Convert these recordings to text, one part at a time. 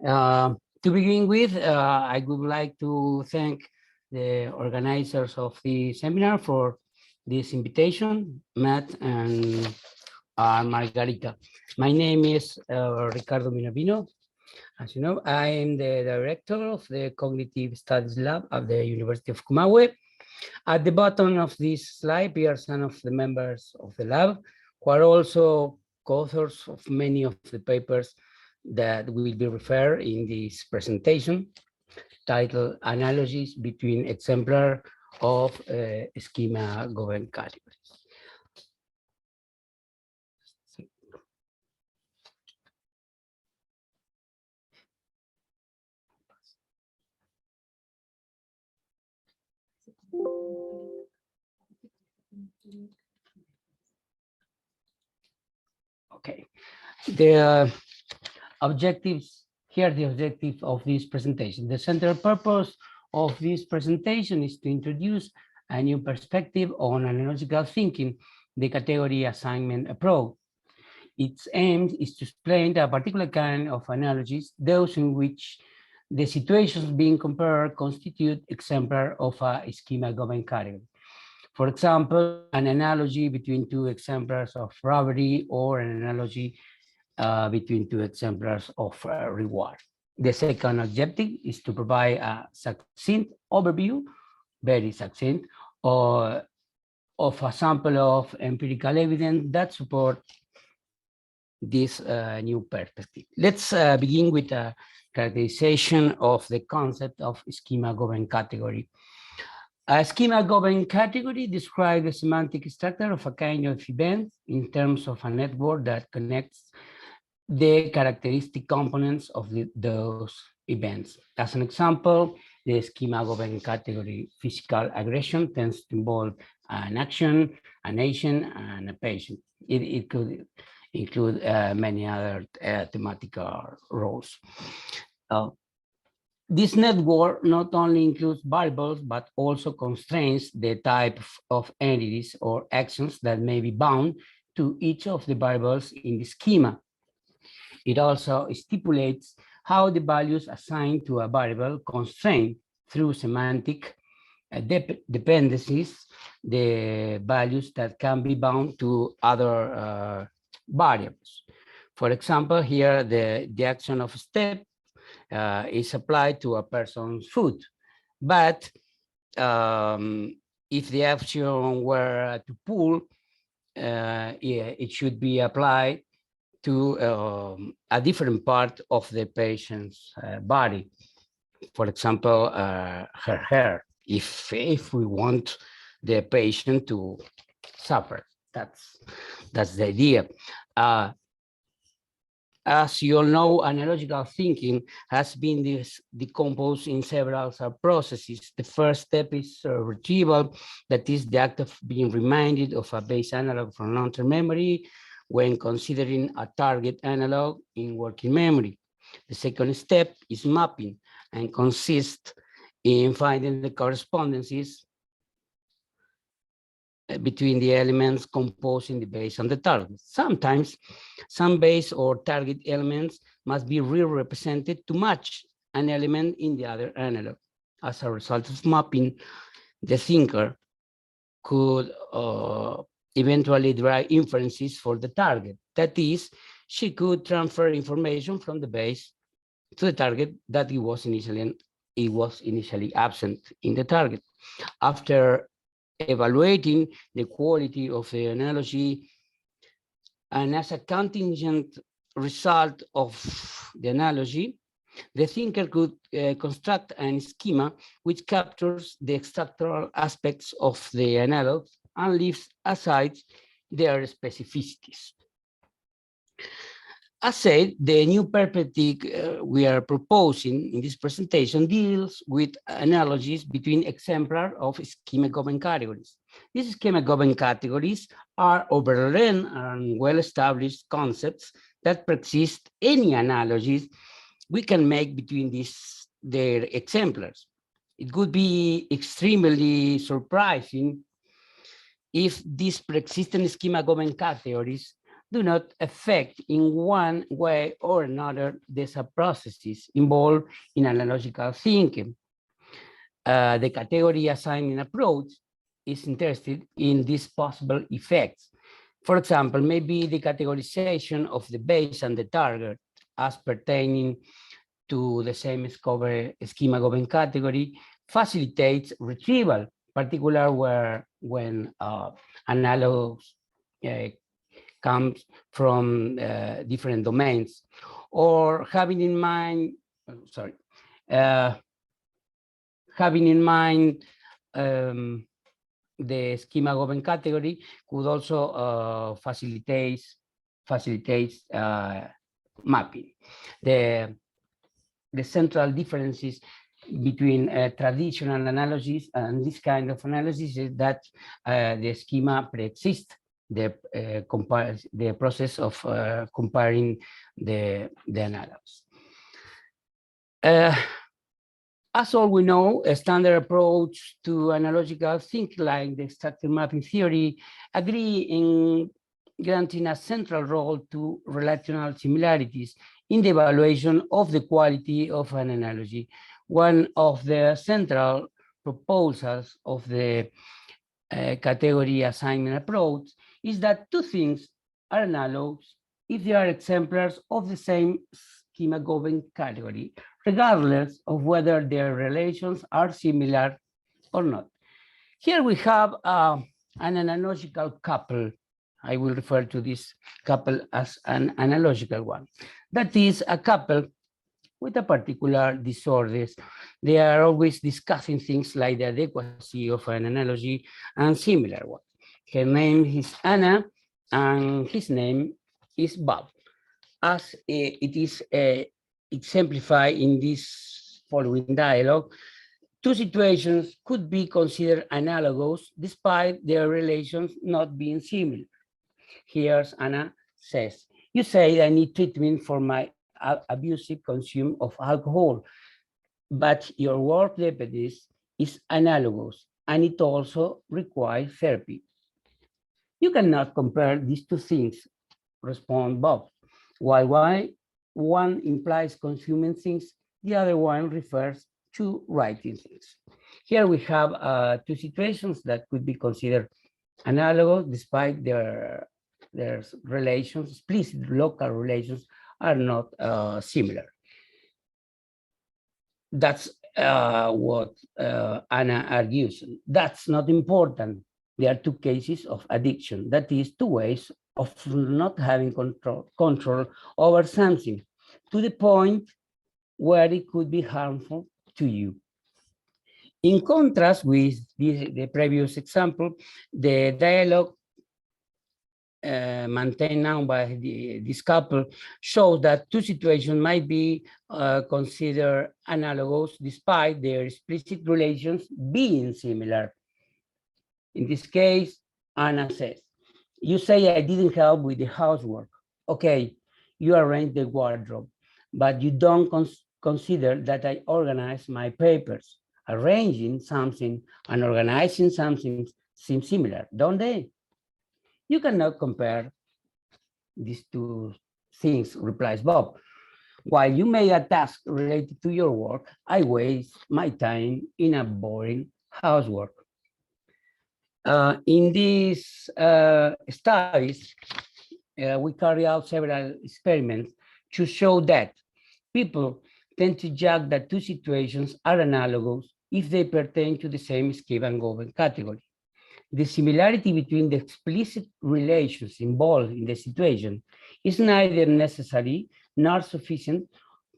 To begin with, I would like to thank the organizers of the seminar for this invitation, Matt and Margarita. My name is Ricardo Minervino. As you know, I am the director of the Cognitive Studies Lab at the University of Comahue. At the bottom of this slide, we are some of the members of the lab who are also co-authors of many of the papers that will be referred in this presentation, titled Analogies between Exemplar of Schema-governed Categories. Okay, the objectives, here the objective of this presentation. The central purpose of this presentation is to introduce a new perspective on analogical thinking, the category assignment approach. Its aim is to explain a particular kind of analogies, those in which the situations being compared constitute exemplar of a schema-governed category. For example, an analogy between two exemplars of robbery, or an analogy between two exemplars of reward. The second objective is to provide a succinct overview, very succinct, of a sample of empirical evidence that support this new perspective. Let's begin with a characterization of the concept of schema-governed category. A schema-governed category describes the semantic structure of a kind of event in terms of a network that connects the characteristic components of those events. As an example, the schema-governed category physical aggression tends to involve an action, an agent, and a patient. It could include many other thematic roles. This network not only includes variables, but also constrains the type of entities or actions that may be bound to each of the variables in the schema. It also stipulates how the values assigned to a variable constrain through semantic dependencies the values that can be bound to other variables. For example, here the action of step is applied to a person's foot, but if the action were to pull, it should be applied to a different part of the patient's body. For example, her hair, if we want the patient to suffer. That's the idea. As you all know, analogical thinking has been decomposed in several subprocesses. The first step is retrieval, that is the act of being reminded of a base analog from long-term memory when considering a target analog in working memory. The second step is mapping, and consists in finding the correspondences between the elements composing the base and the target. Sometimes some base or target elements must be re-represented to match an element in the other analog. As a result of mapping, the thinker could eventually derive inferences for the target. That is, she could transfer information from the base to the target that it was initially absent in the target. After evaluating the quality of the analogy, and as a contingent result of the analogy, the thinker could construct a schema which captures the structural aspects of the analog and leaves aside their specificities. As said, the new perspective we are proposing in this presentation deals with analogies between exemplars of schema-governed categories. These schema-governed categories are overlain and well-established concepts that persist any analogies we can make between their exemplars. It would be extremely surprising if these persistent schema-governed categories do not affect in one way or another the subprocesses involved in analogical thinking. The category assignment approach is interested in these possible effects. For example, maybe the categorization of the base and the target as pertaining to the same schema-governed category facilitates retrieval, particularly when analogs comes from different domains, or having in mind, having in mind the schema-governed category could also facilitate mapping. The central differences between traditional analogies and this kind of analysis is that the schema preexists the process of comparing the analogs. As all we know, a standard approach to analogical thinking, like the structure mapping theory, agree in granting a central role to relational similarities in the evaluation of the quality of an analogy. One of the central proposals of the category assignment approach is that two things are analogs if they are exemplars of the same schema-governed category, regardless of whether their relations are similar or not. Here we have an analogical couple. I will refer to this couple as an analogical one. That is a couple with a particular disorders. They are always discussing things like the adequacy of an analogy and similar ones. Her name is Anna and his name is Bob. As it is exemplified in this following dialogue, two situations could be considered analogous despite their relations not being similar. Here's Anna says, you say I need treatment for my abusive consumption of alcohol, but your work diabetes is analogous and it also requires therapy. You cannot compare these two things, respond Bob. While one implies consuming things, the other one refers to writing things. Here we have two situations that could be considered analogous despite their relations, explicit local relations are not similar. That's what Anna argues. That's not important. There are two cases of addiction. That is, two ways of not having control over something to the point where it could be harmful to you. In contrast with the previous example, the dialogue maintained now by this couple shows that two situations might be considered analogous despite their explicit relations being similar. In this case, Anna says, you say I didn't help with the housework. Okay, you arrange the wardrobe, but you don't consider that I organize my papers. Arranging something and organizing something seem similar, don't they? You cannot compare these two things, replies Bob. While you make a task related to your work, I waste my time in a boring housework. In these studies, we carry out several experiments to show that people tend to judge that two situations are analogous if they pertain to the same schema-governed category. The similarity between the explicit relations involved in the situation is neither necessary nor sufficient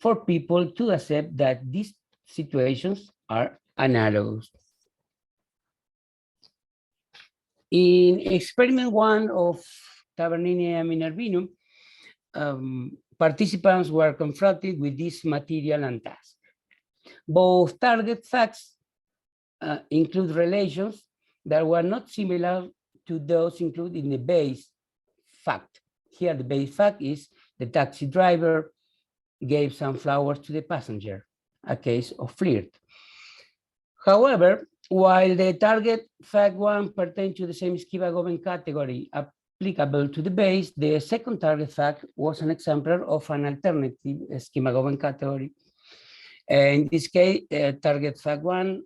for people to accept that these situations are analogous. In experiment 1 of Tavernini and Minervino, participants were confronted with this material and task. Both target facts include relations that were not similar to those included in the base fact. Here, the base fact is the taxi driver gave some flowers to the passenger, a case of flirt. However, while the target fact 1 pertains to the same schema-governed category, a applicable to the base, the second target fact was an exemplar of an alternative schema-governed category. In this case, target fact one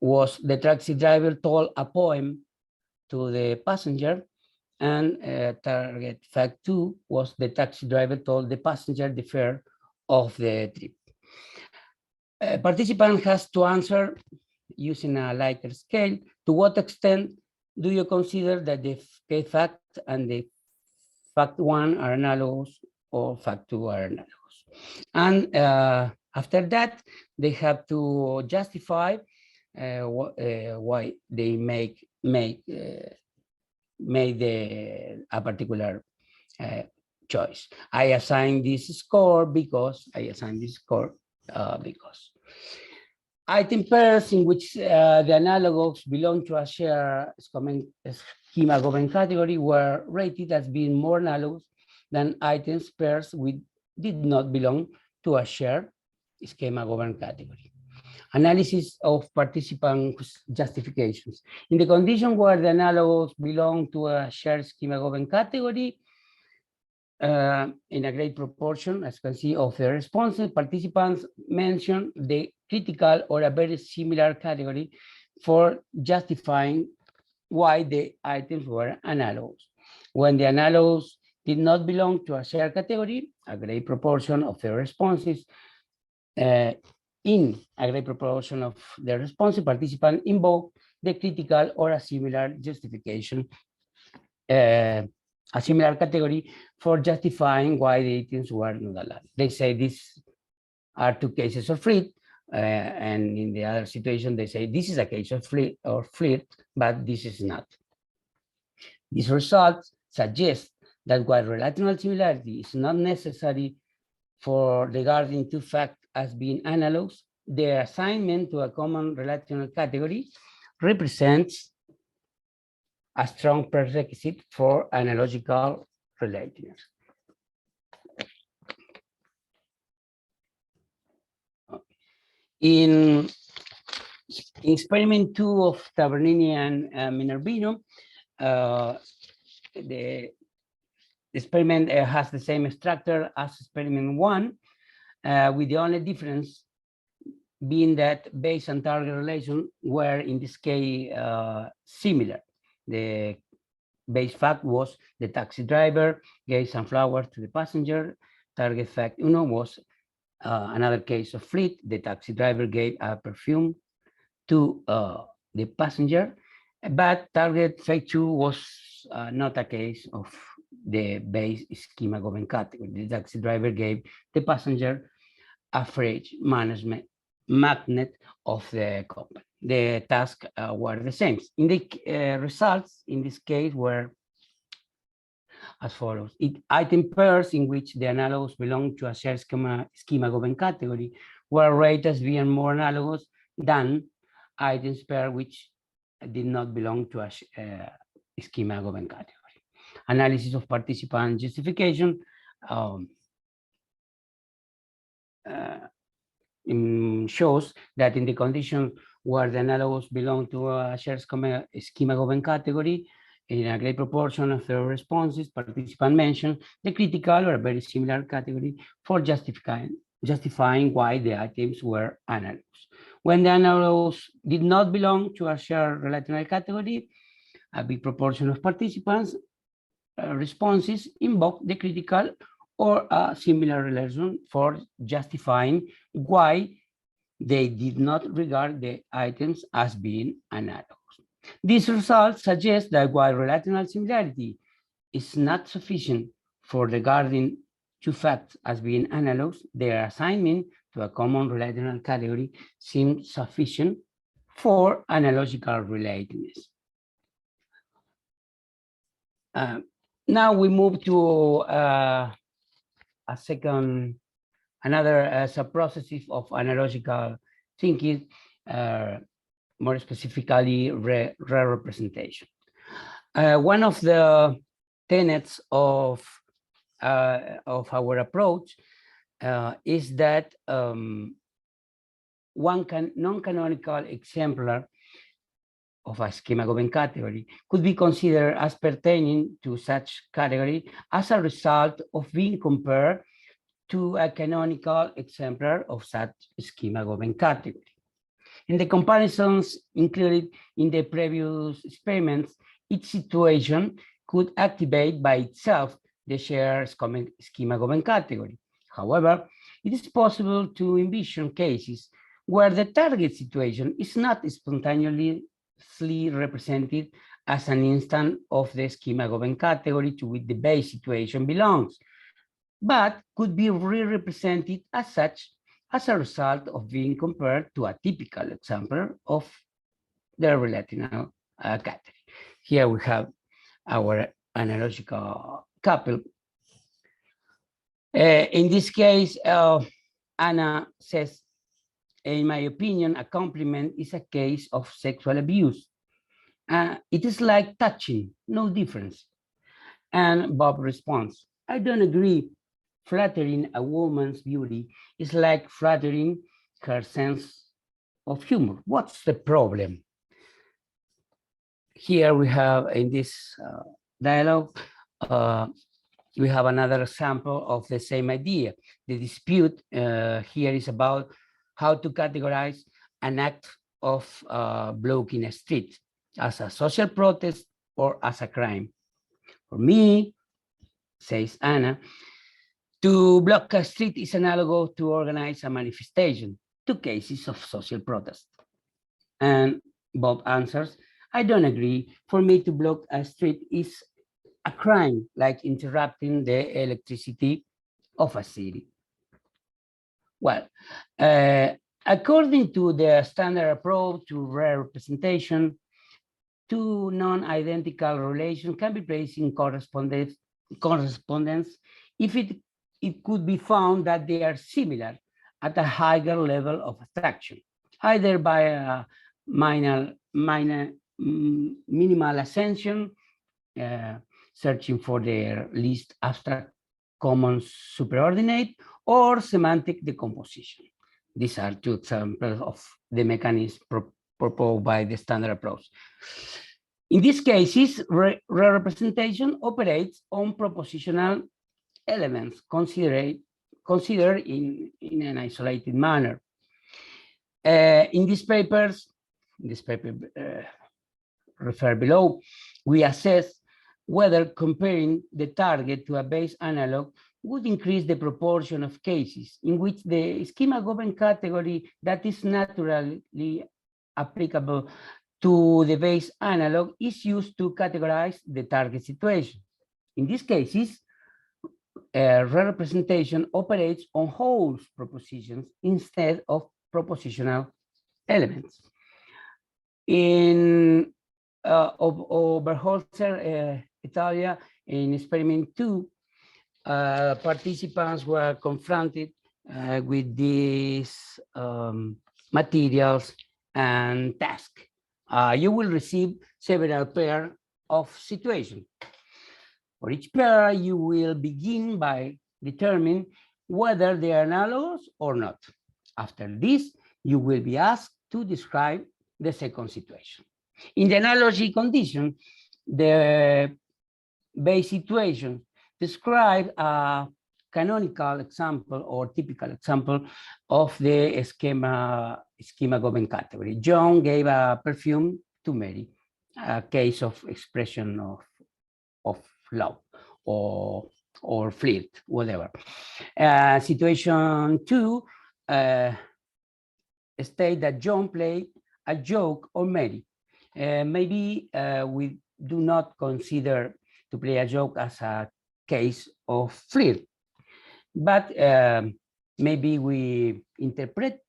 was the taxi driver told a poem to the passenger, and target fact two was the taxi driver told the passenger the fare of the trip. A participant has to answer using a Likert scale. To what extent do you consider that the case fact and the fact one are analogous or fact two are analogous? And after that, they have to justify why they made a particular choice. I assign this score because item pairs in which the analogs belong to a shared schema-governed category were rated as being more analogous than items pairs which did not belong to a shared schema-governed category. Analysis of participant justifications. In the condition where the analogs belong to a shared schema-governed category, in a great proportion, as you can see, of the responses, participants mention the critical or a very similar category for justifying why the items were analogous. When the analogs did not belong to a shared category, a great proportion of the responses, in a great proportion of the responses, participants invoke the critical or a similar justification, a similar category for justifying why the items were not allowed. They say these are two cases of flirt, and in the other situation, they say this is a case of flirt, but this is not. These results suggest that while relational similarity is not necessary for regarding two facts as being analogous, their assignment to a common relational category represents a strong prerequisite for analogical relatedness. In experiment 2 of Tavernini and Minervino, the experiment has the same structure as experiment 1, with the only difference being that base and target relation were in this case similar. The base fact was the taxi driver gave some flowers to the passenger. Target fact was another case of flirt. The taxi driver gave a perfume to the passenger, but target fact 2 was not a case of the base schema-governed category. The taxi driver gave the passenger a fridge management magnet of the company. The tasks were the same. In the results, in this case, were as follows. Item pairs in which the analogs belong to a shared schema-governed category were rated as being more analogous than items pair which did not belong to a schema-governed category. Analysis of participant justification shows that in the condition where the analogs belong to a shared schema-governed category, in a great proportion of the responses, participants mention the critical or a very similar category for justifying why the items were analogous. When the analogs did not belong to a shared relational category, a big proportion of participants' responses invoke the critical or a similar relation for justifying why they did not regard the items as being analogous. These results suggest that while relational similarity is not sufficient for regarding two facts as being analogous, their assignment to a common relational category seems sufficient for analogical relatedness. Now we move to another subprocesses of analogical thinking, more specifically re-representation. One of the tenets of our approach is that one non-canonical exemplar of a schema-governed category could be considered as pertaining to such category as a result of being compared to a canonical exemplar of such schema-governed category. In the comparisons included in the previous experiments, each situation could activate by itself the shared schema-governed category. However, it is possible to envision cases where the target situation is not spontaneously represented as an instance of the schema-governed category to which the base situation belongs, but could be re-represented as such as a result of being compared to a typical example of the relational category. Here we have our analogical couple. In this case, Anna says, in my opinion, a compliment is a case of sexual abuse. It is like touching, no difference. And Bob responds, I don't agree. Flattering a woman's beauty is like flattering her sense of humor. What's the problem? Here we have in this dialogue, we have another example of the same idea. The dispute here is about how to categorize an act of blocking a street as a social protest or as a crime. For me, says Anna, to block a street is analogous to organize a manifestation, two cases of social protest. And Bob answers, I don't agree. For me, to block a street is a crime, like interrupting the electricity of a city. Well, according to the standard approach to rare representation, two non-identical relations can be placed in correspondence if it could be found that they are similar at a higher level of abstraction, either by a minimal ascension, searching for their least abstract common superordinate, or semantic decomposition. These are two examples of the mechanism proposed by the standard approach. In these cases, representation operates on propositional elements considered in an isolated manner. In these papers, referred below, we assess whether comparing the target to a base analog would increase the proportion of cases in which the schema-governed category that is naturally applicable to the base analog is used to categorize the target situation. In these cases, representation operates on whole propositions instead of propositional elements. In Oberholzer, Italia, in experiment 2, participants were confronted with these materials and tasks. You will receive several pairs of situations. For each pair, you will begin by determining whether they are analogous or not. After this, you will be asked to describe the second situation. In the analogy condition, the base situation describes a canonical example or typical example of the schema-governed category. John gave a perfume to Mary, a case of expression of love or flirt, whatever. Situation 2 state that John played a joke on Mary. Maybe we do not consider to play a joke as a case of flirt, but maybe we interpret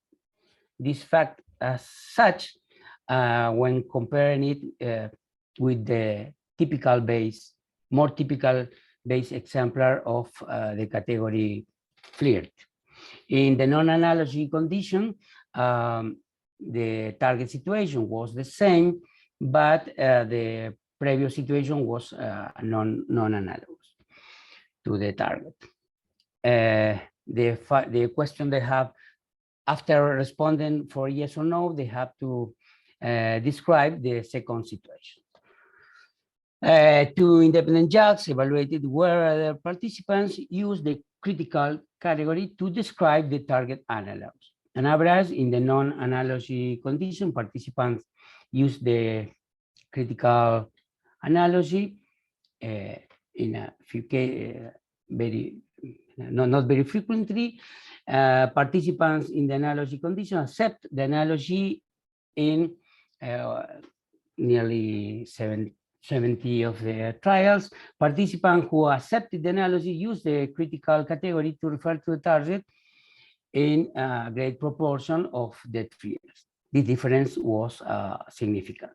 this fact as such when comparing it with the typical base, more typical base exemplar of the category flirt. In the non-analogy condition, the target situation was the same, but the previous situation was non-analogous to the target. The question they have, after responding for yes or no, they have to describe the second situation. Two independent judges evaluated whether participants used the critical category to describe the target analogs. On average, in the non-analogy condition, participants use the critical analogy in a few cases, not very frequently. Participants in the analogy condition accept the analogy in nearly 70 of the trials. Participants who accepted the analogy use the critical category to refer to the target in a great proportion of the trials. The difference was significant.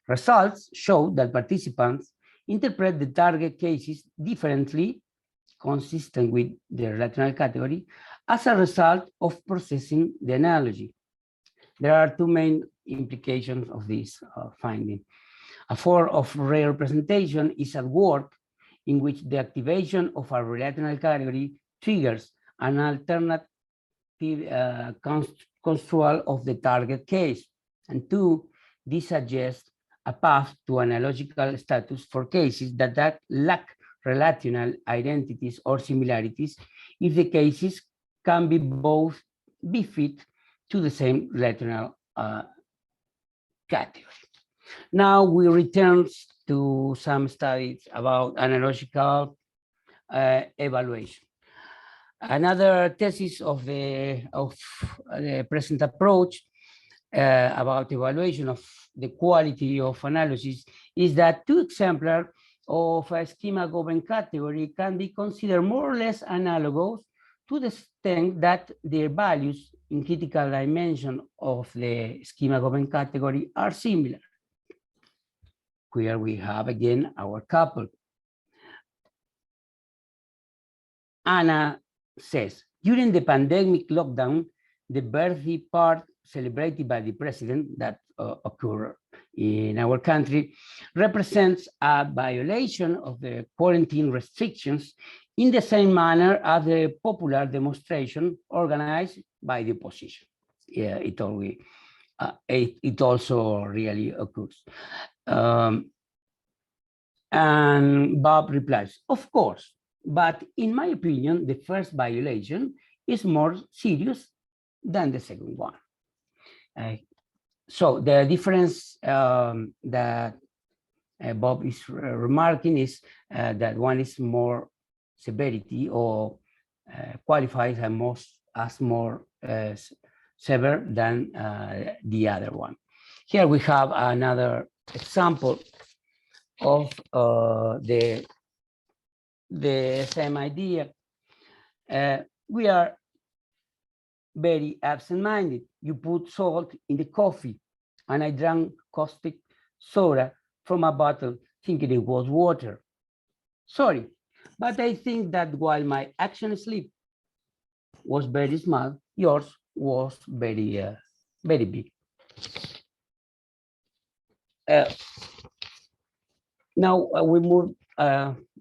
Results show that participants interpret the target cases differently, consistent with the relational category, as a result of processing the analogy. There are two main implications of this finding. A form of representation is at work in which the activation of a relational category triggers an alternative construal of the target case. And two, this suggests a path to analogical status for cases that lack relational identities or similarities if the cases can be fit to the same relational category. Now we return to some studies about analogical evaluation. Another thesis of the present approach about evaluation of the quality of analysis is that two exemplars of a schema-governed category can be considered more or less analogous to the extent that their values in critical dimension of the schema-governed category are similar. Here we have again our couple. Anna says, during the pandemic lockdown, the birthday party celebrated by the president that occurred in our country represents a violation of the quarantine restrictions in the same manner as the popular demonstration organized by the opposition. Yeah, it also really occurs. And Bob replies, of course, but in my opinion, the first violation is more serious than the second one. So the difference that Bob is remarking is that one is more severity or qualifies as more severe than the other one. Here we have another example of the same idea. We are very absent-minded. You put salt in the coffee, and I drank caustic soda from a bottle thinking it was water. Sorry, but I think that while my action slip was very small, yours was very, very big. Now we move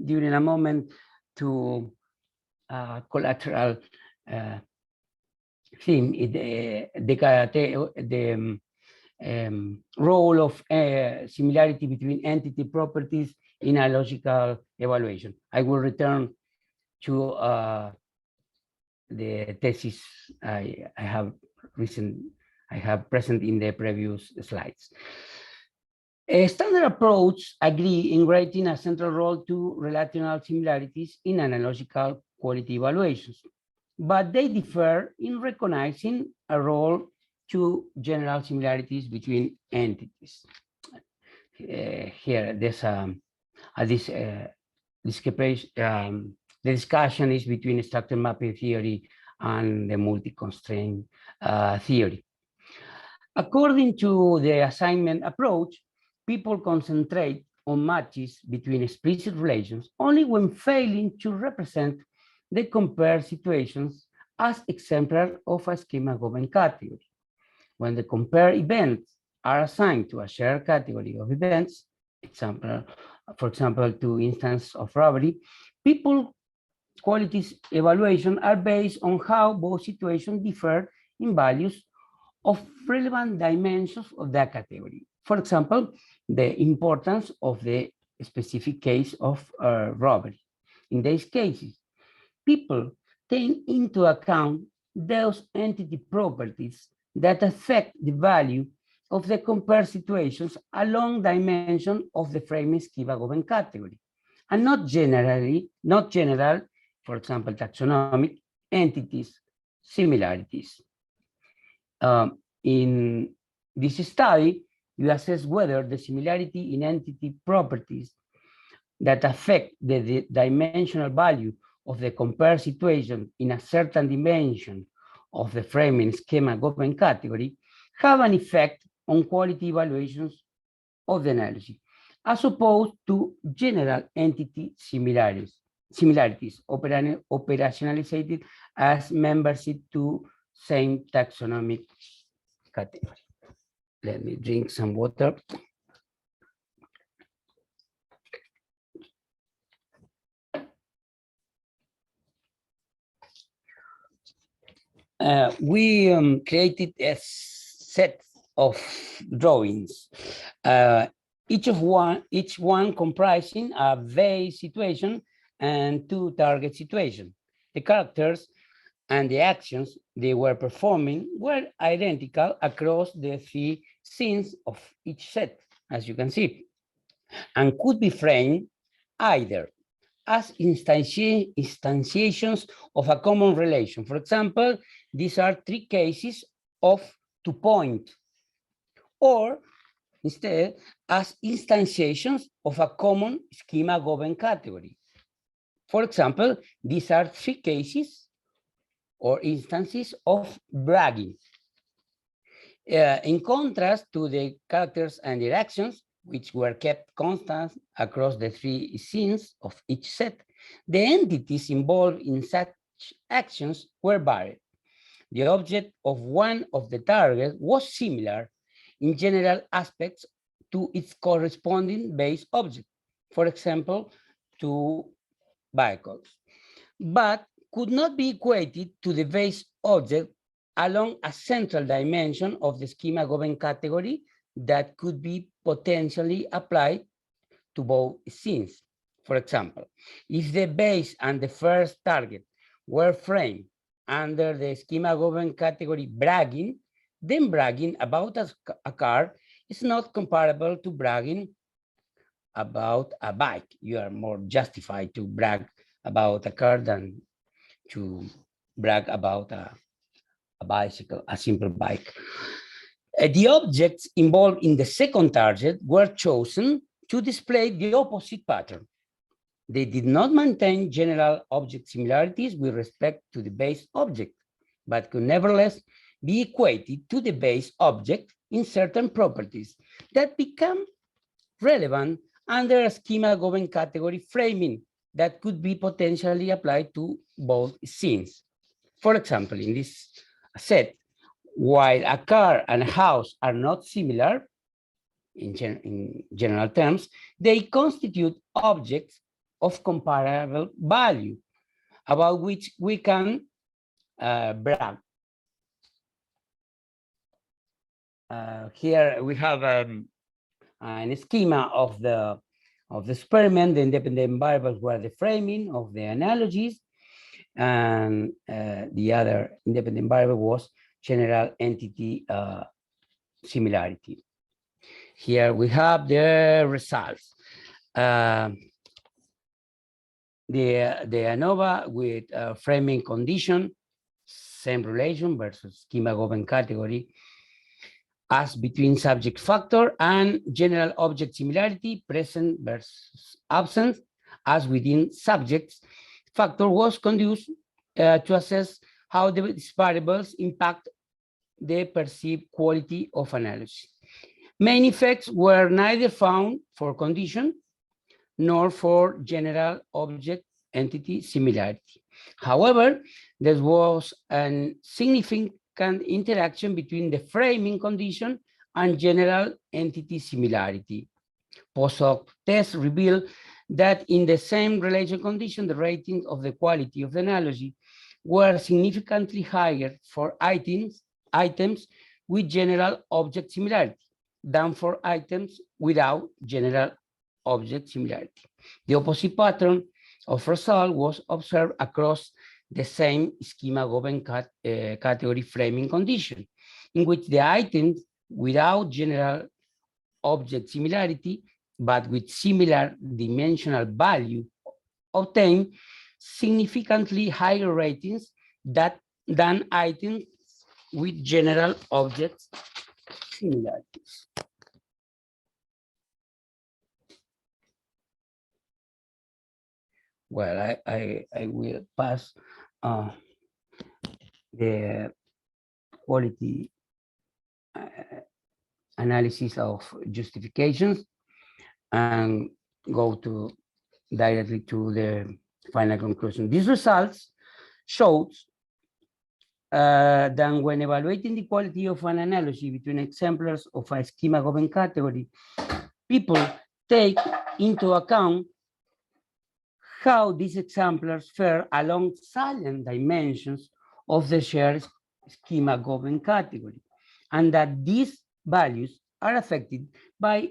during a moment to collateral theme, the role of similarity between entity properties in a logical evaluation. I will return to the thesis I have present in the previous slides. A standard approach agree in granting a central role to relational similarities in analogical quality evaluations, but they differ in recognizing a role to general similarities between entities. Here, there's the discussion is between structured mapping theory and the multi-constraint theory. According to the assignment approach, people concentrate on matches between explicit relations only when failing to represent the compared situations as exemplars of a schema-governed category. When the compared events are assigned to a shared category of events, for example, to instance of robbery, people qualities evaluation are based on how both situations differ in values of relevant dimensions of that category. For example, the importance of the specific case of robbery. In these cases, people take into account those entity properties that affect the value of the compared situations along dimension of the framing schema-governed category, and not general, for example, taxonomic entities, similarities. In this study, you assess whether the similarity in entity properties that affect the dimensional value of the compared situation in a certain dimension of the framing schema-governed category have an effect on quality evaluations of the analogy, as opposed to general entity similarities operationalized as membership to same taxonomic category. Let me drink some water. We created a set of drawings, each one comprising a base situation and two target situations. The characters and the actions they were performing were identical across the three scenes of each set, as you can see, and could be framed either as instantiations of a common relation. For example, these are three cases of to point, or instead as instantiations of a common schema-governed category. For example, these are three cases or instances of bragging. In contrast to the characters and their actions, which were kept constant across the three scenes of each set, the entities involved in such actions were varied. The object of one of the targets was similar in general aspects to its corresponding base object, for example, to vehicles, but could not be equated to the base object along a central dimension of the schema-governed category that could be potentially applied to both scenes. For example, if the base and the first target were framed under the schema-governed category bragging, then bragging about a car is not comparable to bragging about a bike. You are more justified to brag about a car than to brag about a bicycle, a simple bike. The objects involved in the second target were chosen to display the opposite pattern. They did not maintain general object similarities with respect to the base object, but could nevertheless be equated to the base object in certain properties that become relevant under a schema-governed category framing that could be potentially applied to both scenes. For example, in this set, while a car and a house are not similar in general terms, they constitute objects of comparable value about which we can brag. Here we have a schema of the experiment. The independent variables were the framing of the analogies, and the other independent variable was general entity similarity. Here we have the results. The ANOVA with framing condition, same relation versus schema-governed category as between subject factor and general object similarity, present versus absent, as within subjects factor was conduced to assess how these variables impact the perceived quality of analysis. Main effects were neither found for condition nor for general object entity similarity. However, there was a significant interaction between the framing condition and general entity similarity. Post-hoc tests revealed that in the same relation condition, the ratings of the quality of the analogy were significantly higher for items with general object similarity than for items without general object similarity. The opposite pattern of result was observed across the same schema-governed category framing condition, in which the items without general object similarity, but with similar dimensional value, obtain significantly higher ratings than items with general object similarities. Well, I will pass the quality analysis of justifications and go directly to the final conclusion. These results shows that when evaluating the quality of an analogy between exemplars of a schema-governed category, people take into account how these exemplars fare along salient dimensions of the shared schema-governed category, and that these values are affected by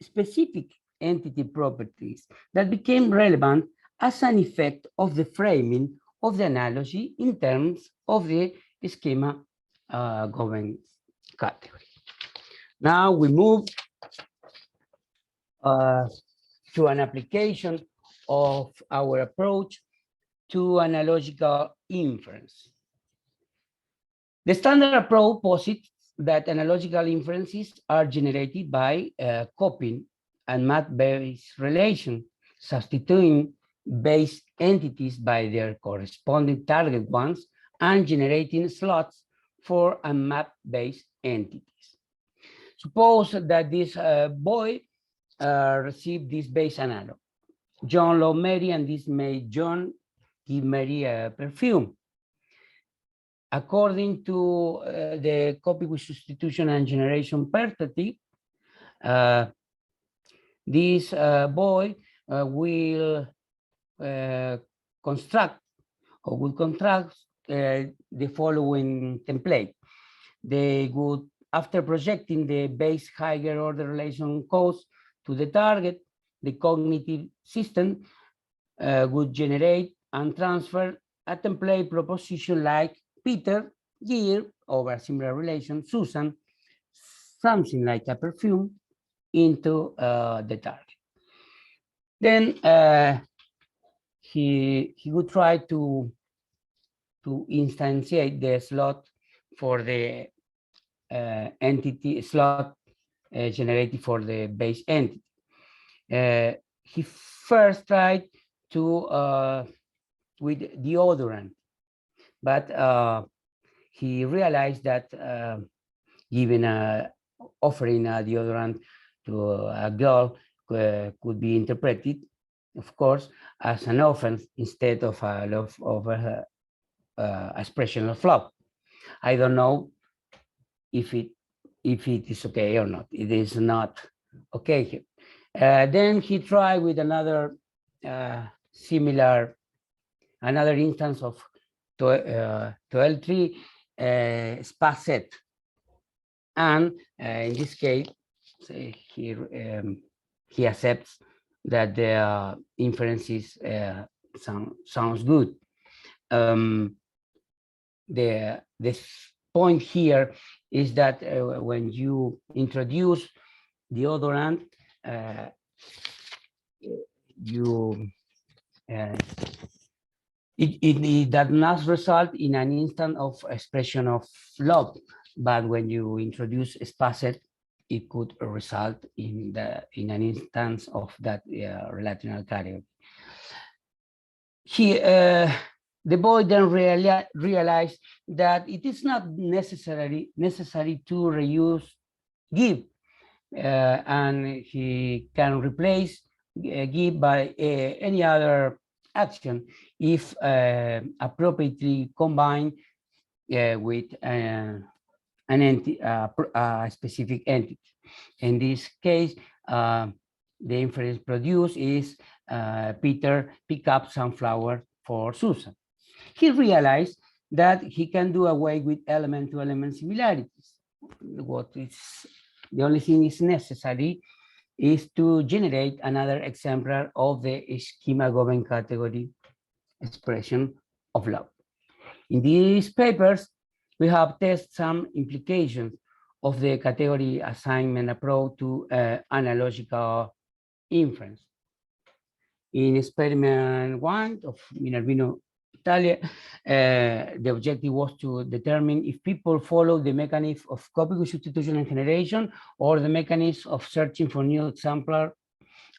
specific entity properties that became relevant as an effect of the framing of the analogy in terms of the schema-governed category. Now we move to an application of our approach to analogical inference. The standard approach posits that analogical inferences are generated by copying and map-based relation, substituting base entities by their corresponding target ones, and generating slots for a map-based entities. Suppose that this boy received this base analog. John loved Mary, and this made John give Mary a perfume. According to the copy with substitution and generation perspective, this boy will construct the following template. They would, after projecting the base higher order relation codes to the target, the cognitive system would generate and transfer a template proposition like Peter, gear, over a similar relation, Susan, something like a perfume, into the target. Then he would try to instantiate the slot for the entity slot generated for the base entity. He first tried to with deodorant, but he realized that offering a deodorant to a girl could be interpreted, of course, as an offense instead of a love of expression of love. I don't know if it is okay or not. It is not okay here. Then he tried with another another instance of 12.3 spa set, and in this case he accepts that the inferences sounds good. This point here is that when you introduce deodorant, it does not result in an instant of expression of love, but when you introduce a spacet, it could result in an instance of that relational category. The boy then realized that it is not necessary to reuse give, and he can replace give by any other action if appropriately combined with a specific entity. In this case, the inference produced is Peter pick up some flower for Susan. He realized that he can do away with element-to-element similarities the only thing is necessary is to generate another exemplar of the schema-governed category expression of law. In these papers, we have tested some implications of the category assignment approach to analogical inference. In experiment 1 of Minervino Italia, the objective was to determine if people follow the mechanism of copy substitution and generation or the mechanism of searching for new exemplar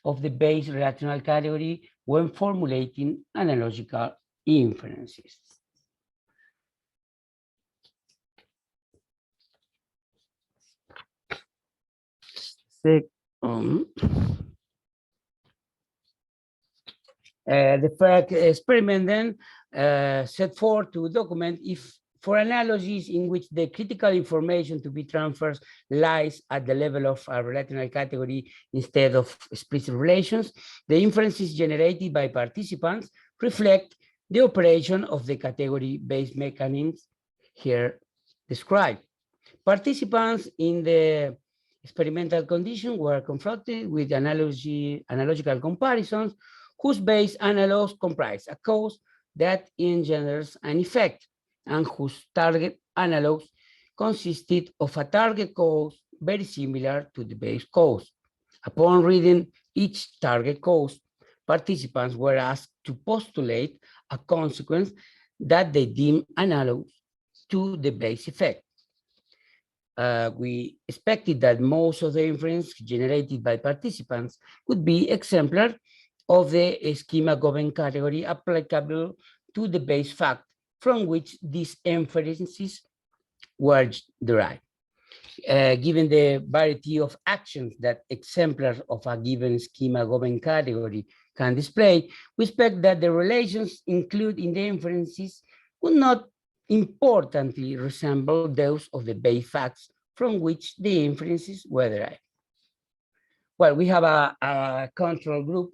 of the base relational category when formulating analogical inferences. The first experiment then set forth to document if for analogies in which the critical information to be transferred lies at the level of a relational category instead of explicit relations, the inferences generated by participants reflect the operation of the category-based mechanisms here described. Participants in the experimental condition were confronted with analogical comparisons whose base analogs comprise a cause that engenders an effect, and whose target analogs consisted of a target cause very similar to the base cause. Upon reading each target cause, participants were asked to postulate a consequence that they deem analogous to the base effect. We expected that most of the inference generated by participants would be exemplar of the schema-governed category applicable to the base fact from which these inferences were derived. Given the variety of actions that exemplars of a given schema-governed category can display, we expect that the relations included in the inferences would not importantly resemble those of the base facts from which the inferences were derived. Well, we have a control group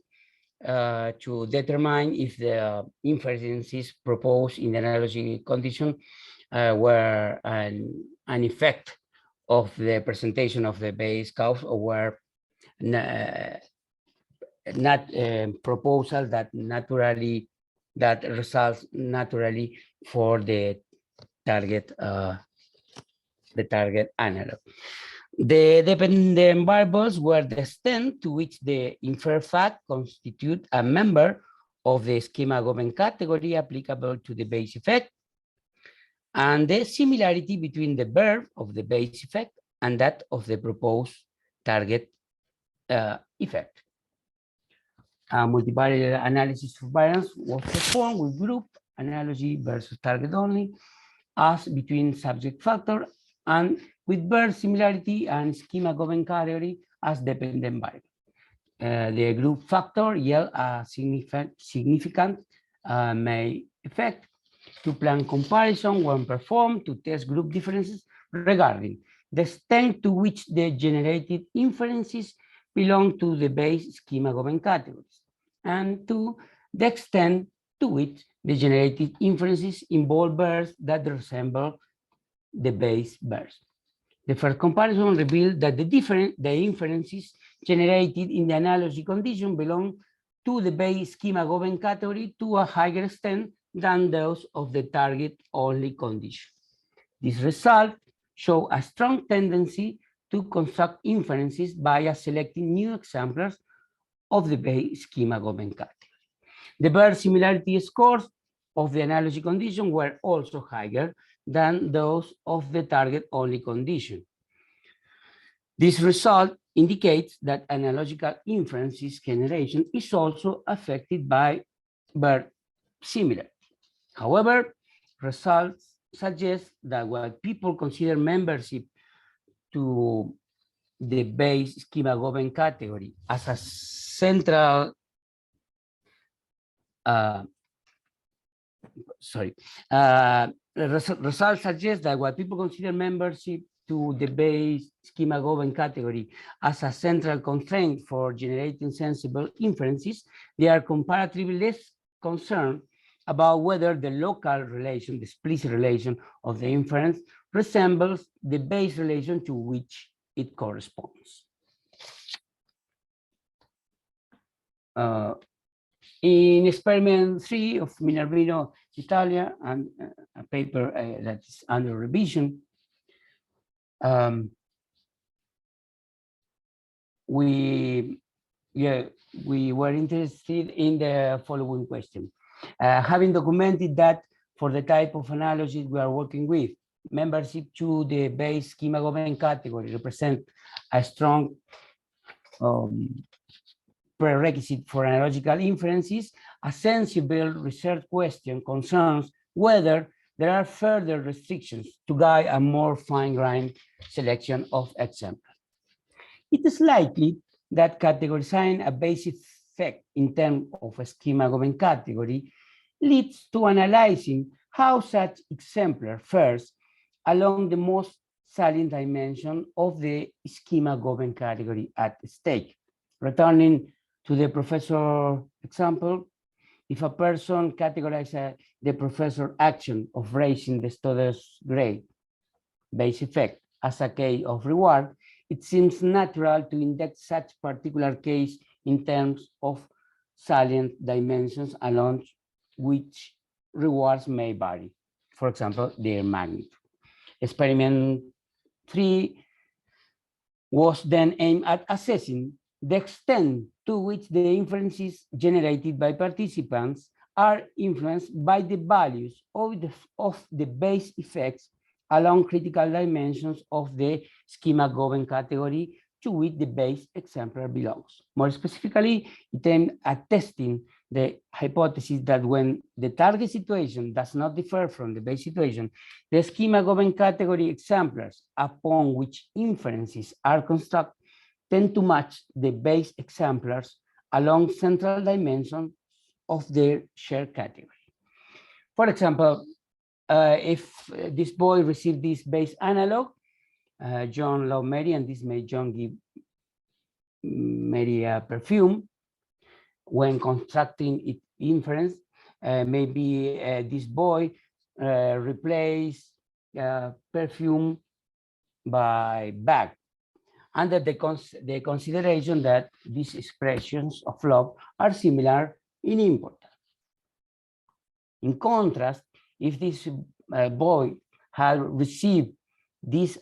to determine if the inferences proposed in the analogy condition were an effect of the presentation of the base cause, or were not proposal that results naturally for the target analog. The dependent variables were the extent to which the inferred fact constitute a member of the schema-governed category applicable to the base effect, and the similarity between the verb of the base effect and that of the proposed target effect. A multivariate analysis of variance was performed with group analogy versus target only, as between subject factor, and with verb similarity and schema-governed category as dependent variable. The group factor yield a significant May effect. Two-plan comparison when performed to test group differences regarding the extent to which the generated inferences belong to the base schema-governed categories, and to the extent to which the generated inferences involve verbs that resemble the base verbs. The first comparison revealed that the inferences generated in the analogy condition belong to the base schema-governed category to a higher extent than those of the target-only condition. This result shows a strong tendency to construct inferences by selecting new exemplars of the base schema-governed category. The verb similarity scores of the analogy condition were also higher than those of the target-only condition. This result indicates that analogical inferences generation is also affected by verb similarity. However, results suggest that what people consider membership to the base schema-governed category as a central results suggest that what people consider membership to the base schema-governed category as a central constraint for generating sensible inferences, they are comparatively less concerned about whether the local relation, the explicit relation of the inference resembles the base relation to which it corresponds. In experiment 3 of Minervino Italia and a paper that is under revision, we were interested in the following question. Having documented that for the type of analogies we are working with, membership to the base schema-governed category represent a strong prerequisite for analogical inferences. A sensible research question concerns whether there are further restrictions to guide a more fine-grained selection of exemplars. It is likely that categorizing a base effect in terms of a schema-governed category leads to analyzing how such exemplar fares along the most salient dimension of the schema-governed category at stake. Returning to the professor example, if a person categorizes the professor action of raising the student's grade base effect as a case of reward, it seems natural to index such particular case in terms of salient dimensions along which rewards may vary. For example, their magnitude. Experiment 3 was then aimed at assessing the extent to which the inferences generated by participants are influenced by the values of the base effects along critical dimensions of the schema-governed category to which the base exemplar belongs. More specifically, it aimed at testing the hypothesis that when the target situation does not differ from the base situation, the schema-governed category exemplars upon which inferences are constructed tend to match the base exemplars along central dimensions of their shared category. For example, if this boy received this base analog, John loved Mary, and this made John give Mary a perfume. When constructing its inference, maybe this boy replaced perfume by bag, under the consideration that these expressions of love are similar in importance. In contrast, if this boy had received this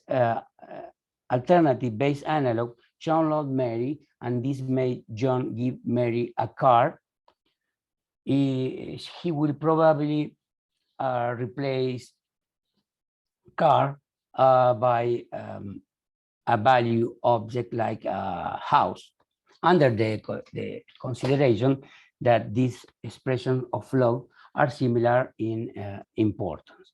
alternative base analog, John loved Mary, and this made John give Mary a car, he will probably replace car by a value object like a house, under the consideration that these expressions of love are similar in importance.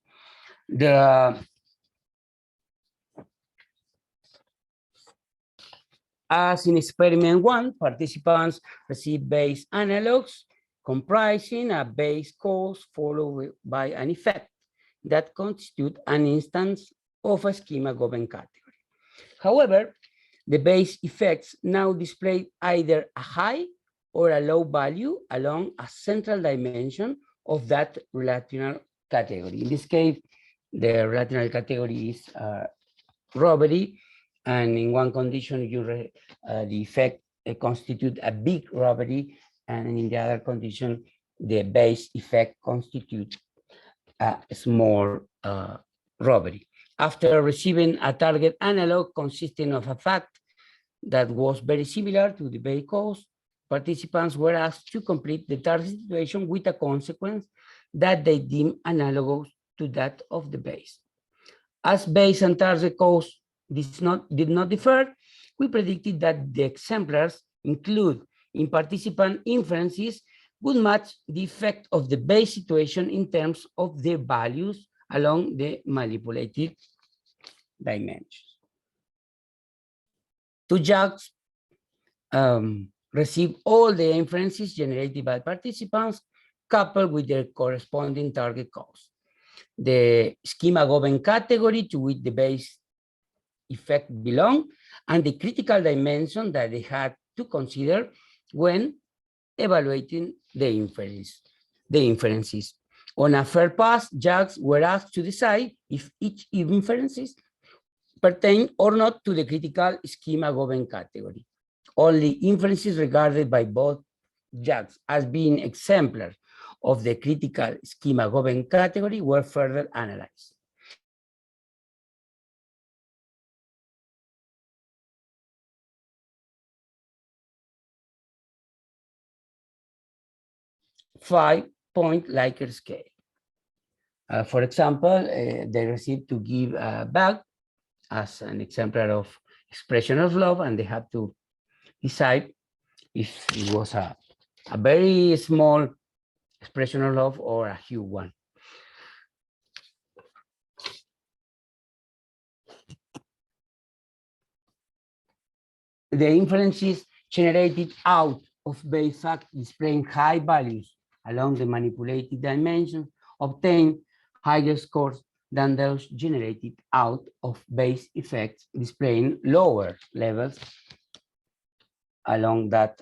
As in experiment 1, participants receive base analogs comprising a base cause followed by an effect that constitute an instance of a schema-governed category. However, the base effects now display either a high or a low value along a central dimension of that relational category. In this case, the relational category is robbery, and in one condition, the effect constitute a big robbery, and in the other condition, the base effect constitutes a small robbery. After receiving a target analog consisting of a fact that was very similar to the base cause, participants were asked to complete the target situation with a consequence that they deem analogous to that of the base. As base and target cause did not differ, we predicted that the exemplars included in participant inferences would match the effect of the base situation in terms of their values along the manipulated dimensions. Two jugs receive all the inferences generated by participants coupled with their corresponding target cause. The schema-governed category to which the base effect belong, and the critical dimension that they had to consider when evaluating the inferences. On a fair pass, judges were asked to decide if each inferences pertain or not to the critical schema-governed category. Only inferences regarded by both judges as being exemplars of the critical schema-governed category were further analyzed. Five-point Likert scale. For example, they received to give back as an exemplar of expression of love, and they had to decide if it was a very small expression of love or a huge one. The inferences generated out of base fact displaying high values along the manipulated dimensions obtain higher scores than those generated out of base effects displaying lower levels along that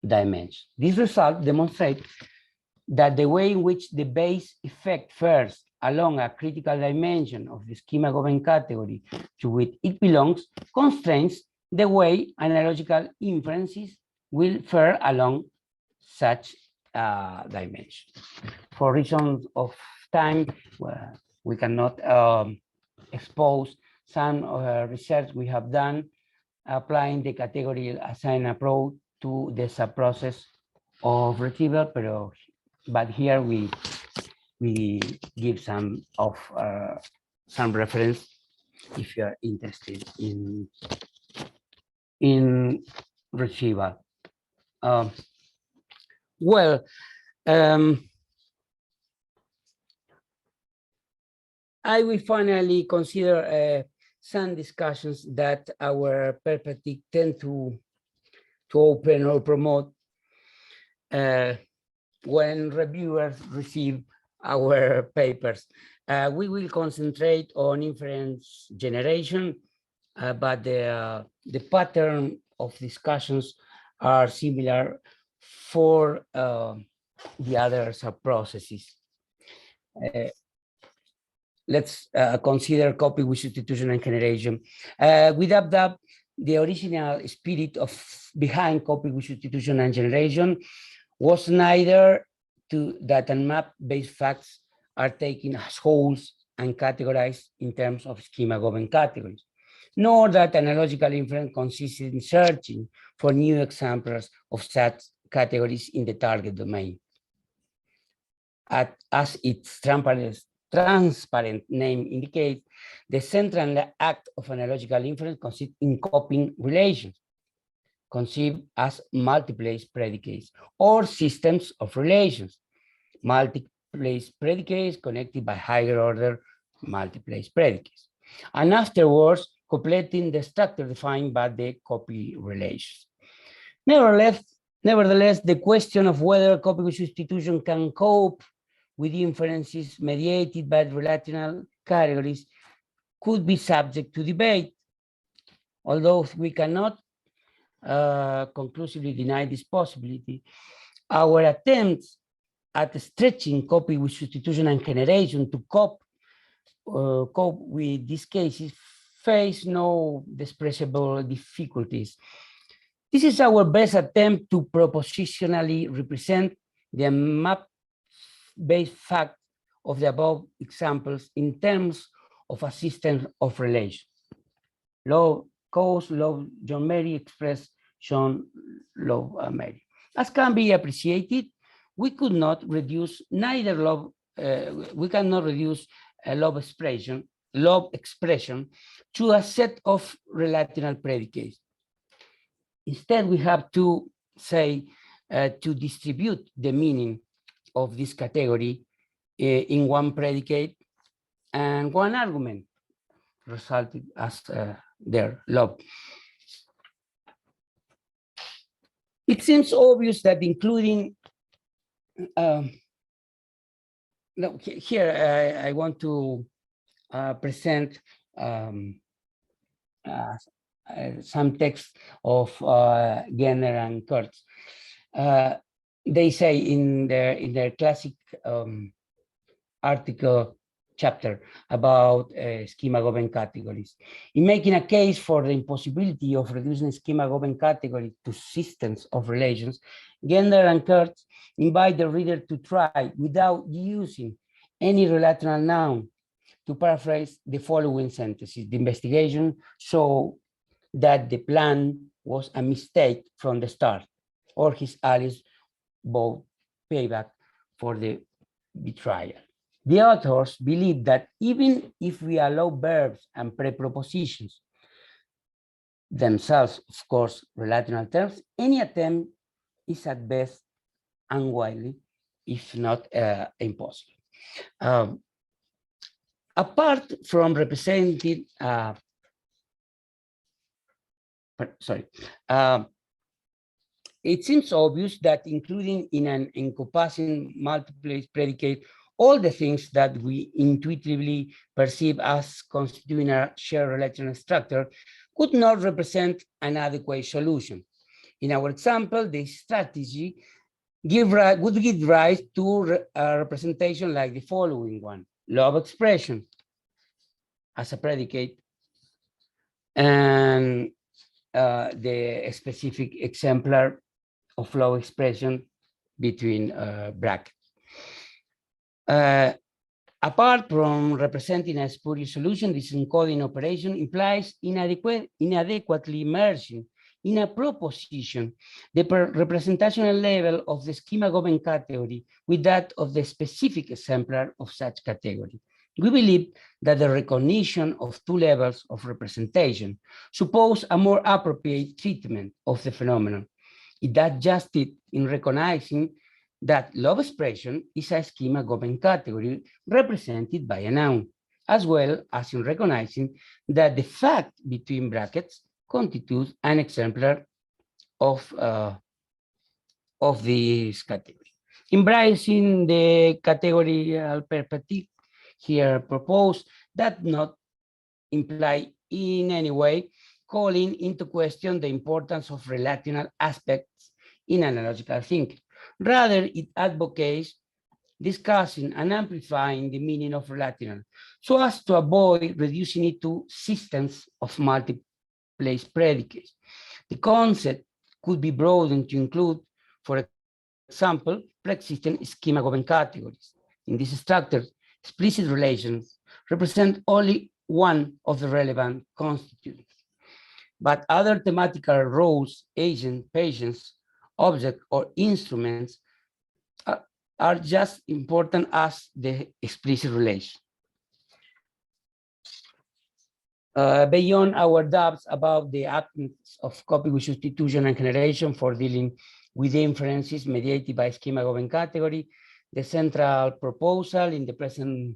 dimension. This result demonstrates that the way in which the base effect fares along a critical dimension of the schema-governed category to which it belongs constrains the way analogical inferences will fare along such dimension. For reasons of time, we cannot expose some research we have done applying the category assign approach to the subprocess of retrieval, but here we give some reference if you are interested in retrieval. I will finally consider some discussions that our perspective tend to open or promote when reviewers receive our papers. We will concentrate on inference generation, but the pattern of discussions are similar for the other subprocesses. Let's consider copy with substitution and generation. Without that, the original spirit behind copy with substitution and generation was neither to that unmap-based facts are taken as wholes and categorized in terms of schema-governed categories, nor that analogical inference consists in searching for new exemplars of such categories in the target domain. As its transparent name indicates, the central act of analogical inference consists in copying relations, conceived as multiplace predicates or systems of relations, multiplace predicates connected by higher order multiplace predicates, and afterwards completing the structure defined by the copy relations. Nevertheless, the question of whether copy with substitution can cope with inferences mediated by relational categories could be subject to debate. Although we cannot conclusively deny this possibility, our attempts at stretching copy with substitution and generation to cope with these cases face no despreciable difficulties. This is our best attempt to propositionally represent the map-based fact of the above examples in terms of a system of relations. Love cause, love John Mary, express John, love Mary. As can be appreciated, we could not reduce neither love, we cannot reduce a love expression to a set of relational predicates. Instead, we have to say to distribute the meaning of this category in one predicate and one argument, resulting as their love. It seems obvious that including here I want to present some text of Genner and Kurtz. They say in their classic article chapter about schema-governed categories. In making a case for the impossibility of reducing schema-governed categories to systems of relations, Gender and Kurtz invite the reader to try, without using any relational noun, to paraphrase the following sentences. The investigation showed that the plan was a mistake from the start, or his allies bought payback for the betrayal. The authors believe that even if we allow verbs and prepositions, themselves, of course, relational terms, any attempt is at best unwieldy, if not impossible. Apart from representing, it seems obvious that including in an encompassing multiple predicate all the things that we intuitively perceive as constituting a shared relational structure could not represent an adequate solution. In our example, the strategy would give rise to a representation like the following one: love expression as a predicate, and the specific exemplar of love expression between brackets. Apart from representing a spurious solution, this encoding operation implies inadequately merging in a proposition the representational level of the schema-governed category with that of the specific exemplar of such category. We believe that the recognition of two levels of representation suppose a more appropriate treatment of the phenomenon. It does justice in recognizing that love expression is a schema-governed category represented by a noun, as well as in recognizing that the fact between brackets constitutes an exemplar of this category. Embracing the categorical perspective here proposed that not imply in any way calling into question the importance of relational aspects in analogical thinking. Rather, it advocates discussing and amplifying the meaning of relational so as to avoid reducing it to systems of multi-place predicates. The concept could be broadened to include, for example, preexistent schema-governed categories. In this structure, explicit relations represent only one of the relevant constituents, but other thematical roles, agents, patients, objects, or instruments are just important as the explicit relation. Beyond our doubts about the absence of copy with substitution and generation for dealing with inferences mediated by schema-governed category, the central proposal in the present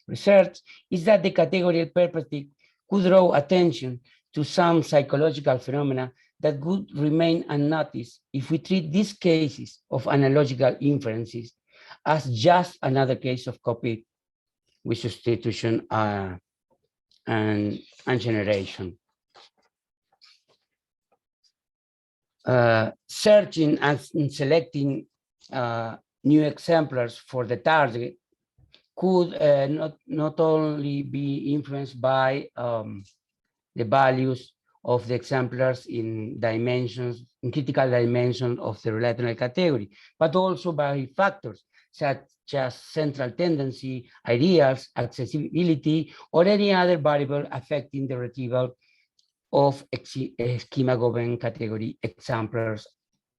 research is that the categorical perspective could draw attention to some psychological phenomena that would remain unnoticed if we treat these cases of analogical inferences as just another case of copy with substitution and generation. Searching and selecting new exemplars for the target could not only be influenced by the values of the exemplars in dimensions, in critical dimensions of the relational category, but also by factors such as central tendency, ideas, accessibility, or any other variable affecting the retrieval of schema-governed category exemplars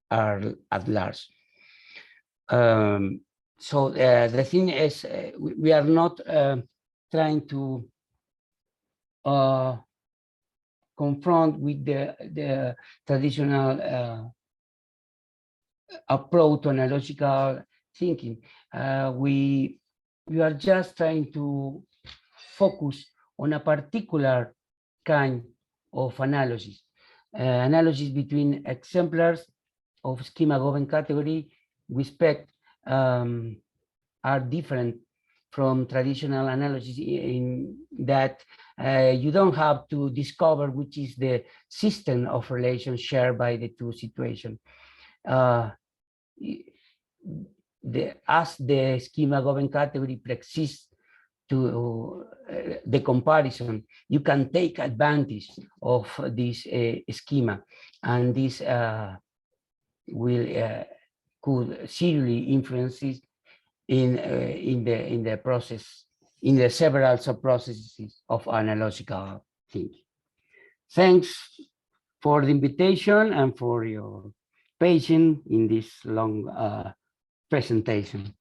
are at large. So the thing is, we are not trying to confront with the traditional approach to analogical thinking. We are just trying to focus on a particular kind of analogies. Analogies between exemplars of schema-governed category with respect are different from traditional analogies in that you don't have to discover which is the system of relations shared by the two situations. as the schema-governed category preexists to the comparison, you can take advantage of this schema, and this will could seriously influence in the process, in the several subprocesses of analogical thinking. Thanks for the invitation and for your patience in this long presentation.